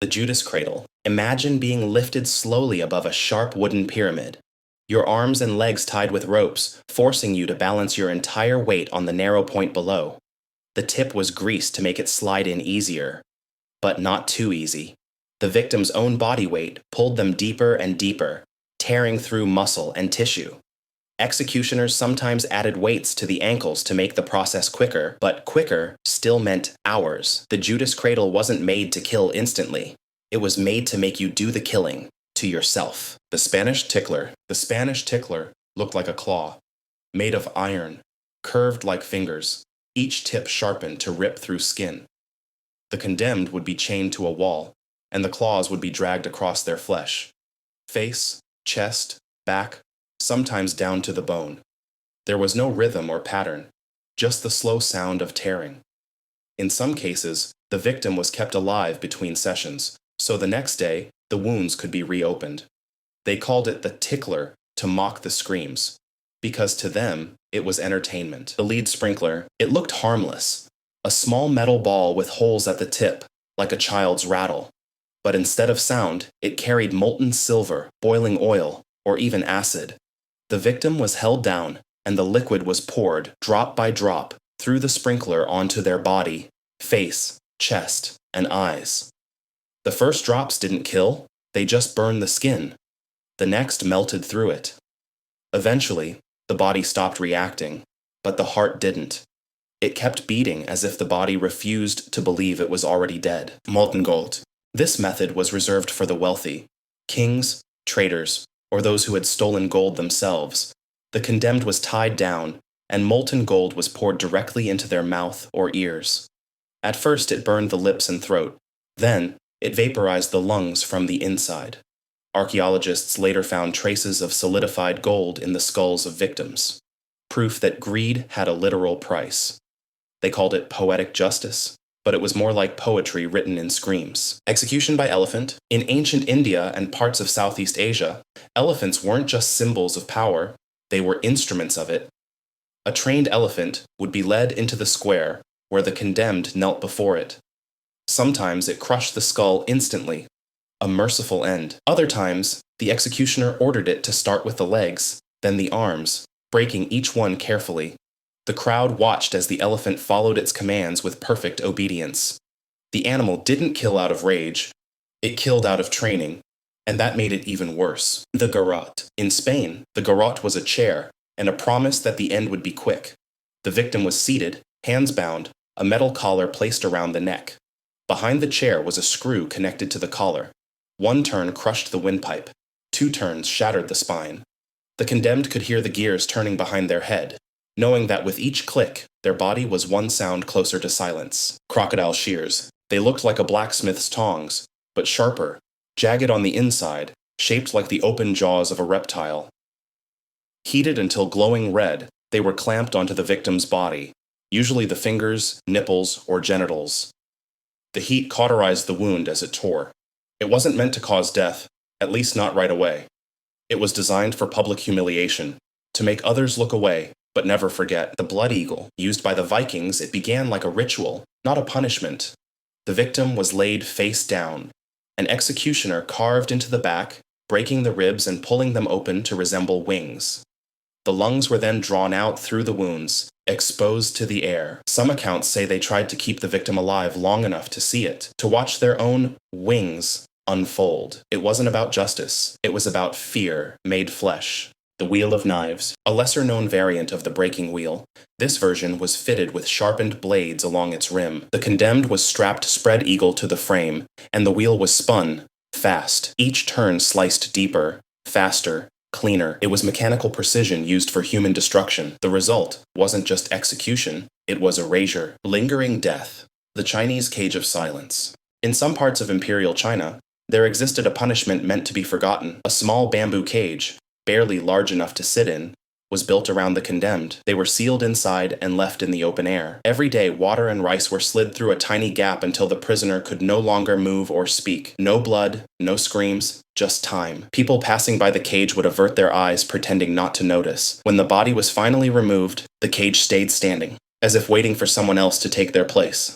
The Judas cradle. Imagine being lifted slowly above a sharp wooden pyramid. Your arms and legs tied with ropes, forcing you to balance your entire weight on the narrow point below. The tip was greased to make it slide in easier, but not too easy. The victim's own body weight pulled them deeper and deeper, tearing through muscle and tissue. Executioners sometimes added weights to the ankles to make the process quicker, but quicker still meant hours. The Judas cradle wasn't made to kill instantly. It was made to make you do the killing to yourself. The Spanish tickler. The Spanish tickler looked like a claw, made of iron, curved like fingers, each tip sharpened to rip through skin. The condemned would be chained to a wall, and the claws would be dragged across their flesh. Face, chest, back, sometimes down to the bone. There was no rhythm or pattern, just the slow sound of tearing. In some cases, the victim was kept alive between sessions, so the next day, the wounds could be reopened. They called it the tickler to mock the screams, because to them, it was entertainment. The lead sprinkler, it looked harmless, a small metal ball with holes at the tip, like a child's rattle. But instead of sound, it carried molten silver, boiling oil, or even acid. The victim was held down, and the liquid was poured, drop by drop, through the sprinkler onto their body, face, chest, and eyes. The first drops didn't kill, they just burned the skin. The next melted through it. Eventually, the body stopped reacting, but the heart didn't. It kept beating as if the body refused to believe it was already dead. Molten gold. This method was reserved for the wealthy, kings, traders, or those who had stolen gold themselves. The condemned was tied down, and molten gold was poured directly into their mouth or ears. At first it burned the lips and throat. Then, it vaporized the lungs from the inside. Archaeologists later found traces of solidified gold in the skulls of victims, proof that greed had a literal price. They called it poetic justice, but it was more like poetry written in screams. Execution by elephant. In ancient India and parts of Southeast Asia, elephants weren't just symbols of power, they were instruments of it. A trained elephant would be led into the square, where the condemned knelt before it. Sometimes it crushed the skull instantly, a merciful end. Other times, the executioner ordered it to start with the legs, then the arms, breaking each one carefully. The crowd watched as the elephant followed its commands with perfect obedience. The animal didn't kill out of rage, it killed out of training, and that made it even worse. The garrote. In Spain, the garrote was a chair, and a promise that the end would be quick. The victim was seated, hands bound, a metal collar placed around the neck. Behind the chair was a screw connected to the collar. One turn crushed the windpipe. 2 turns shattered the spine. The condemned could hear the gears turning behind their head, knowing that with each click, their body was one sound closer to silence. Crocodile shears. They looked like a blacksmith's tongs, but sharper, jagged on the inside, shaped like the open jaws of a reptile. Heated until glowing red, they were clamped onto the victim's body, usually the fingers, nipples, or genitals. The heat cauterized the wound as it tore. It wasn't meant to cause death, at least not right away. It was designed for public humiliation, to make others look away, but never forget. The blood eagle, used by the Vikings, it began like a ritual, not a punishment. The victim was laid face down. An executioner carved into the back, breaking the ribs and pulling them open to resemble wings. The lungs were then drawn out through the wounds, exposed to the air. Some accounts say they tried to keep the victim alive long enough to see it, to watch their own wings unfold. It wasn't about justice. It was about fear made flesh. The wheel of knives, a lesser-known variant of the breaking wheel. This version was fitted with sharpened blades along its rim. The condemned was strapped spread eagle to the frame, and the wheel was spun, fast. Each turn sliced deeper, faster, cleaner. It was mechanical precision used for human destruction. The result wasn't just execution, it was erasure. Lingering death. The Chinese cage of silence. In some parts of imperial China, there existed a punishment meant to be forgotten. A small bamboo cage, barely large enough to sit in, was built around the condemned. They were sealed inside and left in the open air. Every day, water and rice were slid through a tiny gap until the prisoner could no longer move or speak. No blood, no screams, just time. People passing by the cage would avert their eyes, pretending not to notice. When the body was finally removed, the cage stayed standing, as if waiting for someone else to take their place.